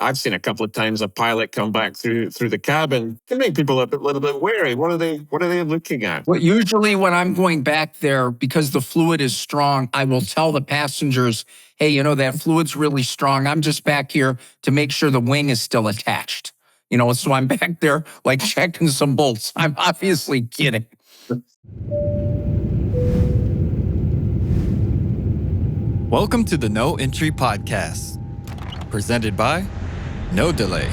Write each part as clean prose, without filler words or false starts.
I've seen a couple of times a pilot come back through the cabin. Can make people a little bit wary. What are they looking at? Well, usually when I'm going back there, because the fluid is strong, I will tell the passengers, hey, that fluid's really strong. I'm just back here to make sure the wing is still attached. So I'm back there like checking some bolts. I'm obviously kidding. Welcome to the KnowEntry podcast, presented by No Delay.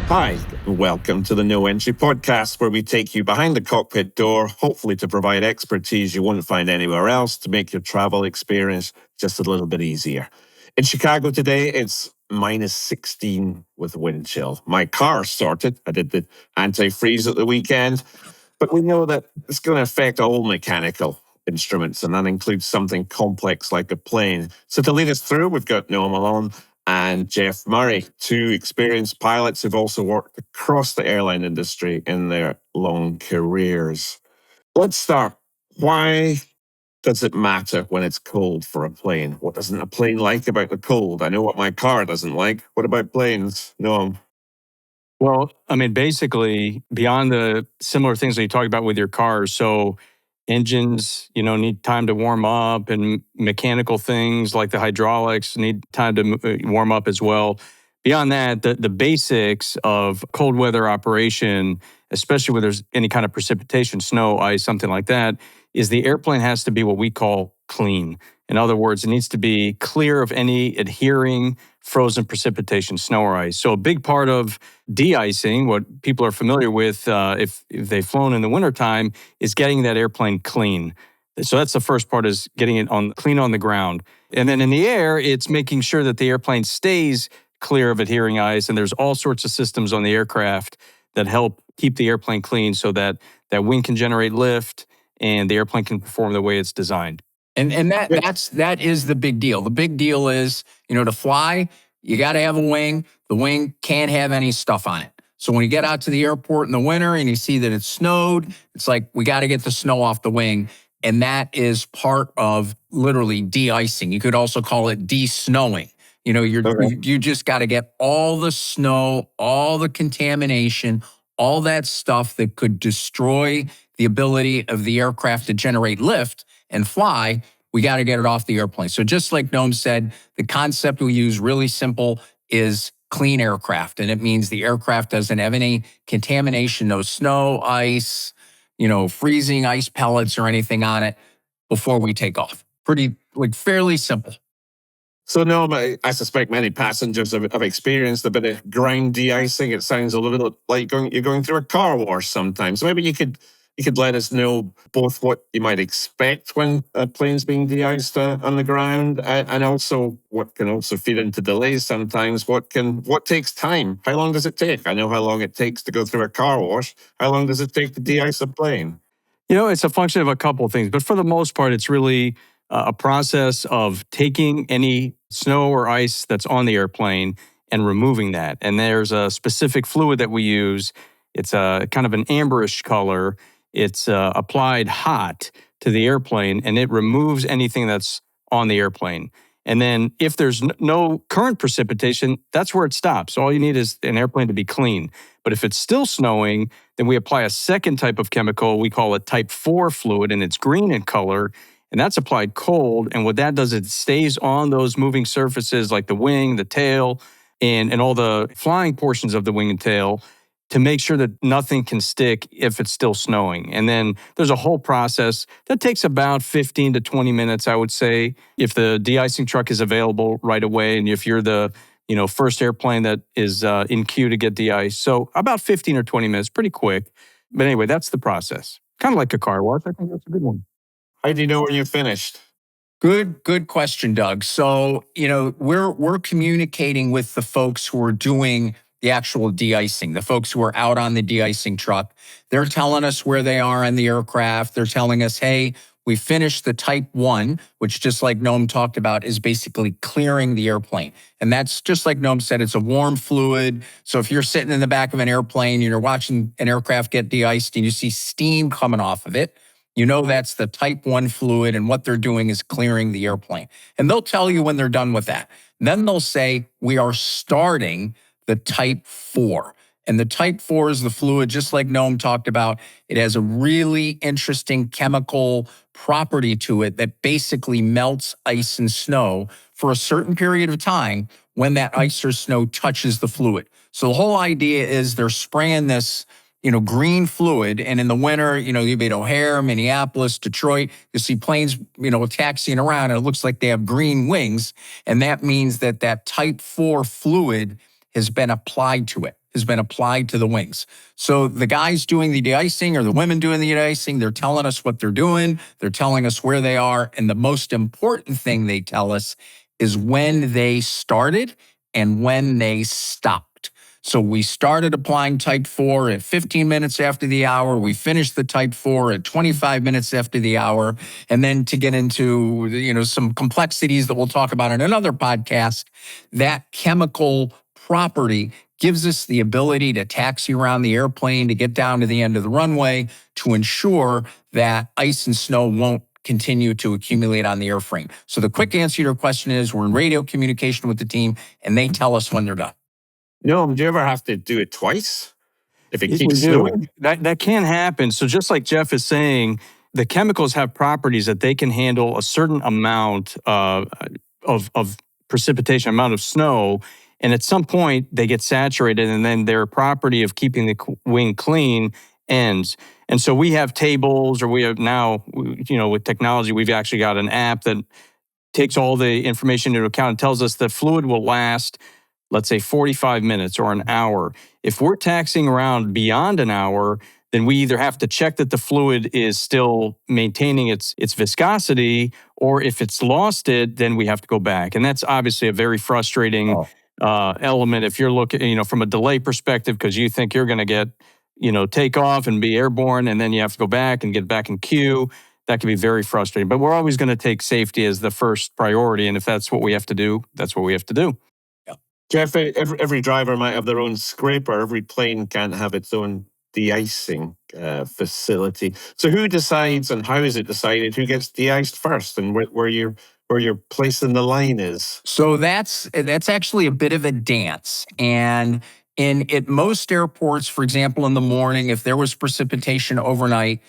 Hi, and welcome to the KnowEntry podcast, where we take you behind the cockpit door, hopefully to provide expertise you won't find anywhere else to make your travel experience just a little bit easier. In Chicago today, it's minus 16 with wind chill. My car started. I did the anti-freeze at the weekend, but we know that it's going to affect all mechanical instruments, and that includes something complex like a plane. So to lead us through, we've got Noah Malone and Jeff Murray, two experienced pilots who've also worked across the airline industry in their long careers. Let's start. Why does it matter when it's cold for a plane? What doesn't a plane like about the cold? I know what my car doesn't like. What about planes? No. Well, basically, beyond the similar things that you talked about with your cars, so engines, need time to warm up, and mechanical things like the hydraulics need time to warm up as well. Beyond that, the basics of cold weather operation, especially when there's any kind of precipitation, snow, ice, something like that, is the airplane has to be what we call clean. In other words, it needs to be clear of any adhering frozen precipitation, snow or ice. So a big part of de-icing, what people are familiar with if they've flown in the wintertime, is getting that airplane clean. So that's the first part, is getting it clean on the ground. And then in the air, it's making sure that the airplane stays clear of adhering ice. And there's all sorts of systems on the aircraft that help keep the airplane clean so that that wing can generate lift and the airplane can perform the way it's designed. And that is the big deal. The big deal is, to fly, you got to have a wing. The wing can't have any stuff on it. So when you get out to the airport in the winter and you see that it's snowed, it's like, we got to get the snow off the wing. And that is part of literally de-icing. You could also call it de-snowing. You just got to get all the snow, all the contamination, all that stuff that could destroy the ability of the aircraft to generate lift and fly. We got to get it off the airplane. So just like Noam said, the concept we use, really simple, is clean aircraft. And it means the aircraft doesn't have any contamination, no snow, ice, freezing ice pellets or anything on it before we take off. Fairly simple. So no, I suspect many passengers have experienced a bit of ground de-icing. It sounds a little bit like you're going through a car wash sometimes. So maybe you could let us know both what you might expect when a plane's being de-iced on the ground, and also what can also feed into delays sometimes. What takes time? How long does it take? I know how long it takes to go through a car wash. How long does it take to de-ice a plane? It's a function of a couple of things, but for the most part, it's really a process of taking any snow or ice that's on the airplane and removing that. And there's a specific fluid that we use. It's a kind of an amberish color. It's applied hot to the airplane, and it removes anything that's on the airplane. And then if there's no current precipitation, that's where it stops. All you need is an airplane to be clean. But if it's still snowing, then we apply a second type of chemical. We call it type 4 fluid, and it's green in color. And that's applied cold. And what that does, it stays on those moving surfaces like the wing, the tail, and all the flying portions of the wing and tail to make sure that nothing can stick if it's still snowing. And then there's a whole process that takes about 15 to 20 minutes, I would say, if the de-icing truck is available right away. And if you're the first airplane that is in queue to get de-iced. So about 15 or 20 minutes, pretty quick. But anyway, that's the process. Kind of like a car wash. I think that's a good one. How do you know when you're finished? Good question, Doug. So, we're communicating with the folks who are doing the actual de-icing, the folks who are out on the de-icing truck. They're telling us where they are on the aircraft. They're telling us, hey, we finished the type 1, which, just like Noam talked about, is basically clearing the airplane. And that's just like Noam said, it's a warm fluid. So if you're sitting in the back of an airplane and you're watching an aircraft get de-iced and you see steam coming off of it, you know that's the type 1 fluid, and what they're doing is clearing the airplane. And they'll tell you when they're done with that. Then they'll say, we are starting the type 4. And the type 4 is the fluid, just like Noam talked about. It has a really interesting chemical property to it that basically melts ice and snow for a certain period of time when that ice or snow touches the fluid. So the whole idea is they're spraying this, green fluid. And in the winter, you be at O'Hare, Minneapolis, Detroit, you see planes, taxiing around, and it looks like they have green wings. And that means that that type 4 fluid has been applied to it, has been applied to the wings. So the guys doing the de-icing or the women doing the de-icing, they're telling us what they're doing. They're telling us where they are. And the most important thing they tell us is when they started and when they stopped. So we started applying type 4 at 15 minutes after the hour. We finished the type 4 at 25 minutes after the hour. And then to get into, some complexities that we'll talk about in another podcast, that chemical property gives us the ability to taxi around the airplane, to get down to the end of the runway, to ensure that ice and snow won't continue to accumulate on the airframe. So the quick answer to your question is we're in radio communication with the team, and they tell us when they're done. No, do you ever have to do it twice if it keeps We do. snowing? That can happen. So just like Jeff is saying, the chemicals have properties that they can handle a certain amount of precipitation, amount of snow. And at some point, they get saturated, and then their property of keeping the wing clean ends. And so we have tables, or we have now, with technology, we've actually got an app that takes all the information into account and tells us the fluid will last, let's say, 45 minutes or an hour. If we're taxiing around beyond an hour, then we either have to check that the fluid is still maintaining its viscosity, or if it's lost it, then we have to go back. And that's obviously a very frustrating element if you're looking, from a delay perspective, because you think you're going to get, take off and be airborne, and then you have to go back and get back in queue. That can be very frustrating. But we're always going to take safety as the first priority. And if that's what we have to do, that's what we have to do. Jeff, every driver might have their own scraper. Every plane can't have its own de-icing facility. So who decides, and how is it decided who gets de-iced first, and where your place in the line is? So that's actually a bit of a dance. And at most airports, for example, in the morning, if there was precipitation overnight,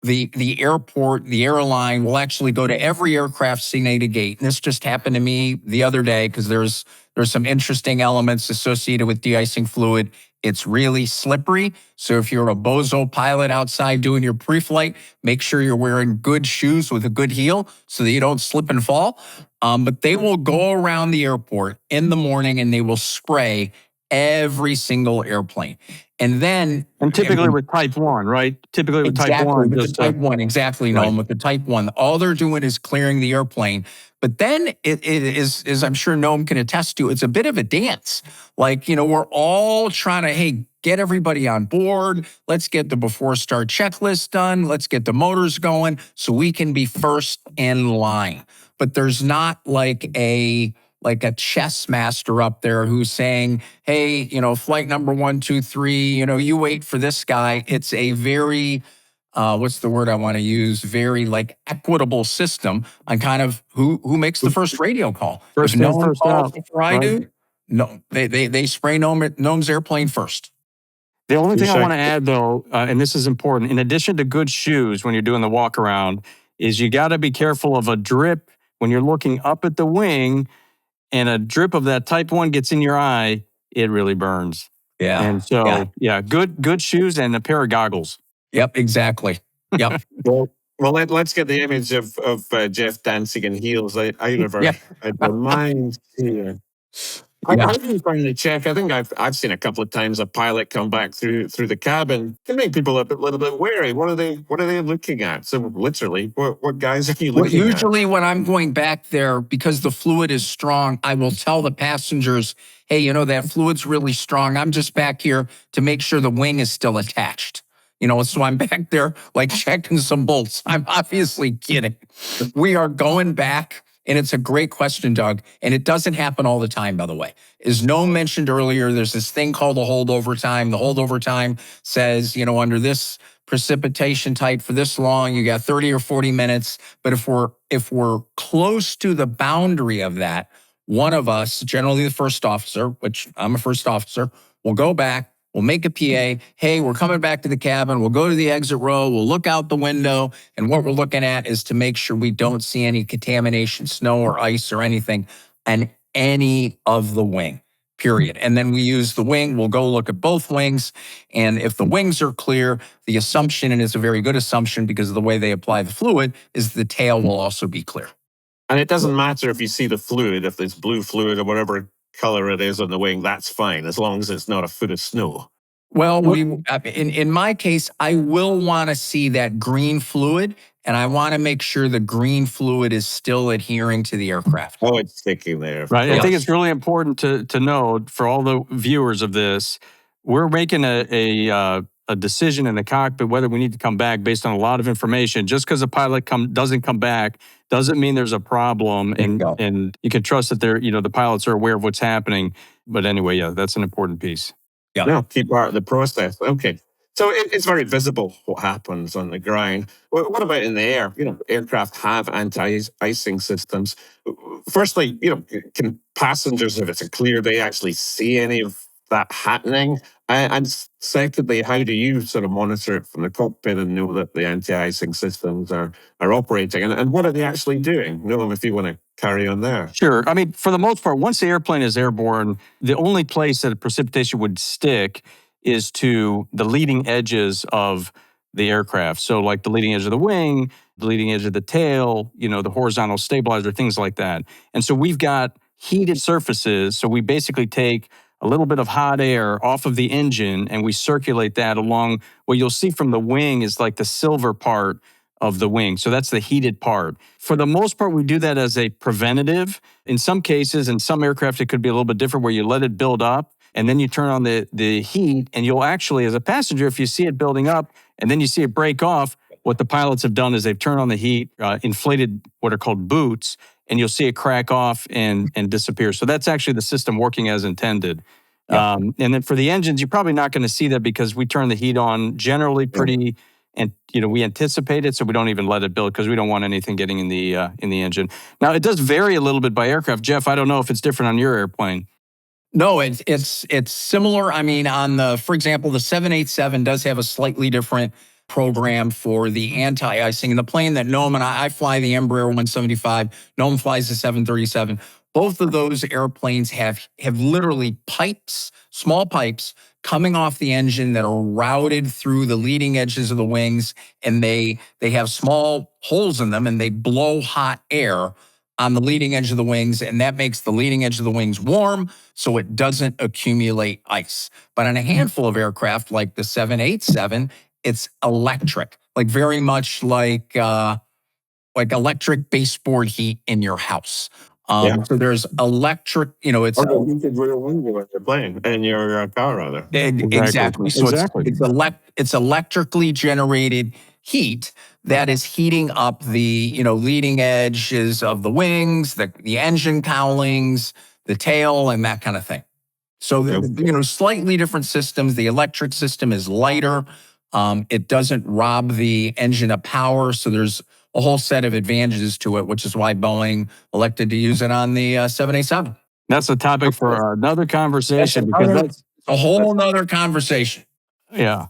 the airport, the airline will actually go to every aircraft designated gate. And this just happened to me the other day because there's some interesting elements associated with de-icing fluid. It's really slippery. So if you're a bozo pilot outside doing your pre-flight, make sure you're wearing good shoes with a good heel so that you don't slip and fall. But they will go around the airport in the morning and they will spray every single airplane. And then... And typically with type 1, right? Typically with type 1. With the type 1, exactly, right. Noam. With the type 1, all they're doing is clearing the airplane. But then it is, as I'm sure Noam can attest to, it's a bit of a dance. Like, we're all trying to, get everybody on board. Let's get the before start checklist done. Let's get the motors going so we can be first in line. But there's not like a chess master up there who's saying, hey, flight number 1, 2, 3, you wait for this guy. It's a very, what's the word I want to use? Very equitable system on kind of who makes the first radio call. First in, first out. Before I do, no, they spray Noam's airplane first. The only thing I want to add, though, and this is important, in addition to good shoes when you're doing the walk around, is you got to be careful of a drip when you're looking up at the wing. And a drip of that type 1 gets in your eye, it really burns. Yeah. And so, good shoes and a pair of goggles. Yep, exactly. Yep. Well, let's get the image of Jeff dancing in heels. I never had my mind here. I didn't finally check. I think I've seen a couple of times a pilot come back through the cabin. Can make people a little bit wary. What are they looking at? So literally, what guys are you looking at? Usually when I'm going back there, because the fluid is strong, I will tell the passengers, hey, that fluid's really strong. I'm just back here to make sure the wing is still attached. So I'm back there checking some bolts. I'm obviously kidding. We are going back And it's a great question, Doug. And it doesn't happen all the time, by the way. As Noam mentioned earlier, there's this thing called the holdover time. The holdover time says, under this precipitation type for this long, you got 30 or 40 minutes. But if we're close to the boundary of that, one of us, generally the first officer, which I'm a first officer, will go back. We'll make a PA. Hey, we're coming back to the cabin. We'll go to the exit row. We'll look out the window. And what we're looking at is to make sure we don't see any contamination, snow or ice or anything on any of the wing, period. And then we use the wing. We'll go look at both wings. And if the wings are clear, the assumption, and it's a very good assumption because of the way they apply the fluid, is the tail will also be clear. And it doesn't matter if you see the fluid, if it's blue fluid or whatever color it is on the wing, that's fine, as long as it's not a foot of snow. Well, in my case, I will want to see that green fluid, and I want to make sure the green fluid is still adhering to the aircraft. Oh, it's sticking there. Right. I think it's really important to know for all the viewers of this, we're making a decision in the cockpit whether we need to come back based on a lot of information. Just because a pilot doesn't come back doesn't mean there's a problem, and you can trust that the pilots are aware of what's happening. But anyway, yeah, that's an important piece. Yeah. No, key part of the process. Okay. So it's very visible what happens on the ground. What about in the air? Aircraft have anti-icing systems. Firstly, can passengers, if it's a clear day, actually see any of that happening? And secondly, how do you sort of monitor it from the cockpit and know that the anti-icing systems are operating? And what are they actually doing? Noam, if you want to carry on there. Sure. I mean, for the most part, once the airplane is airborne, the only place that precipitation would stick is to the leading edges of the aircraft. So like the leading edge of the wing, the leading edge of the tail, the horizontal stabilizer, things like that. And so we've got heated surfaces. So we basically take a little bit of hot air off of the engine and we circulate that along. What you'll see from the wing is like the silver part of the wing. So that's the heated part. For the most part, we do that as a preventative. In some cases, in some aircraft, it could be a little bit different where you let it build up and then you turn on the heat, and you'll actually, as a passenger, if you see it building up and then you see it break off, what the pilots have done is they've turned on the heat, inflated what are called boots, and you'll see it crack off and disappear. So that's actually the system working as intended. Yeah. And then for the engines, you're probably not going to see that because we turn the heat on generally pretty, and we anticipate it, so we don't even let it build because we don't want anything getting in the engine. Now it does vary a little bit by aircraft. Jeff, I don't know if it's different on your airplane. No, it's similar. I mean, for example, the 787 does have a slightly different program for the anti-icing. And the plane that Noam and I fly, the Embraer 175, Noam flies the 737. Both of those airplanes have literally pipes, small pipes, coming off the engine that are routed through the leading edges of the wings, and they have small holes in them, and they blow hot air on the leading edge of the wings, and that makes the leading edge of the wings warm so it doesn't accumulate ice. But on a handful of aircraft like the 787, it's electric, like very much like electric baseboard heat in your house. So there's electric, it's heated rear window at the plane in your car, rather. Exactly. So it's electrically generated heat that is heating up the leading edges of the wings, the engine cowlings, the tail, and that kind of thing. So slightly different systems. The electric system is lighter. It doesn't rob the engine of power. So there's a whole set of advantages to it, which is why Boeing elected to use it on the 787. That's a topic for another conversation because that's a whole nother conversation. Yeah.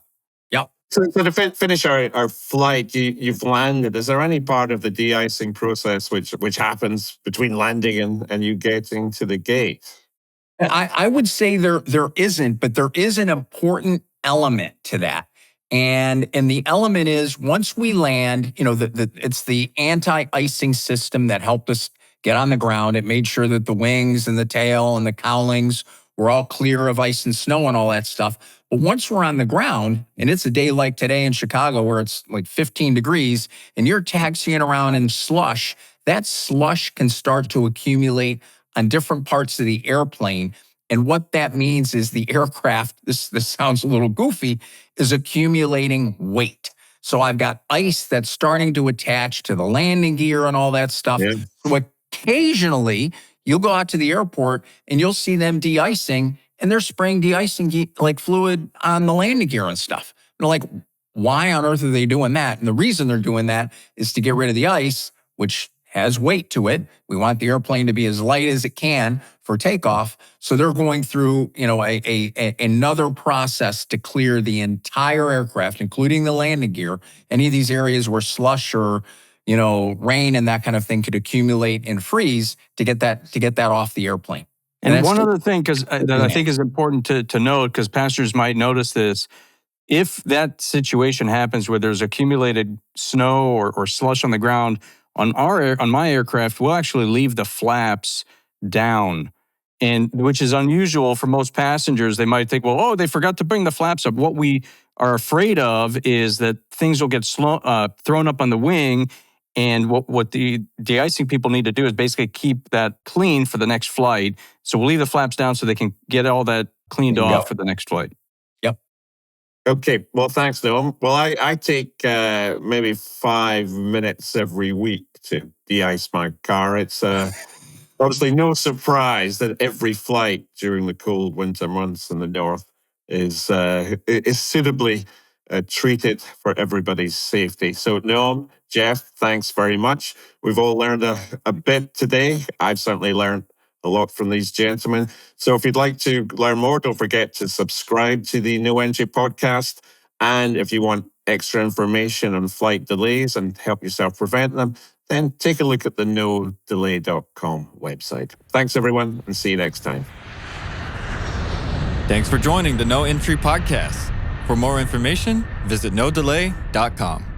Yep. So to finish our flight, you've landed. Is there any part of the de-icing process which happens between landing and you getting to the gate? I would say there isn't, but there is an important element to that. And the element is once we land, it's the anti-icing system that helped us get on the ground. It made sure that the wings and the tail and the cowlings were all clear of ice and snow and all that stuff. But once we're on the ground, and it's a day like today in Chicago where it's like 15 degrees and you're taxiing around in slush, that slush can start to accumulate on different parts of the airplane. And what that means is the aircraft, this sounds a little goofy, is accumulating weight. So I've got ice that's starting to attach to the landing gear and all that stuff. Yeah. What occasionally you'll go out to the airport and you'll see them de-icing, and they're spraying de-icing like fluid on the landing gear and stuff. And like, why on earth are they doing that? And the reason they're doing that is to get rid of the ice, which has weight to it. We want the airplane to be as light as it can for takeoff. So they're going through, another process to clear the entire aircraft, including the landing gear, any of these areas where slush or, rain and that kind of thing could accumulate and freeze to get that off the airplane. And one other thing, that I think is important to note, because passengers might notice this, if that situation happens where there's accumulated snow or slush on the ground, on my aircraft, we'll actually leave the flaps down, and which is unusual for most passengers. They might think, well, they forgot to bring the flaps up. What we are afraid of is that things will get thrown up on the wing, and what the de-icing people need to do is basically keep that clean for the next flight. So we'll leave the flaps down so they can get all that cleaned off for the next flight. Okay, well, thanks, Noam. Well, I take maybe 5 minutes every week to de-ice my car. It's obviously no surprise that every flight during the cold winter months in the north is suitably treated for everybody's safety. So, Noam, Jeff, thanks very much. We've all learned a bit today. I've certainly learned a lot from these gentlemen. So if you'd like to learn more, don't forget to subscribe to the KnowEntry podcast. And if you want extra information on flight delays and help yourself prevent them, then take a look at the KnowDelay.com website. Thanks, everyone, and see you next time. Thanks for joining the KnowEntry podcast. For more information, visit KnowDelay.com.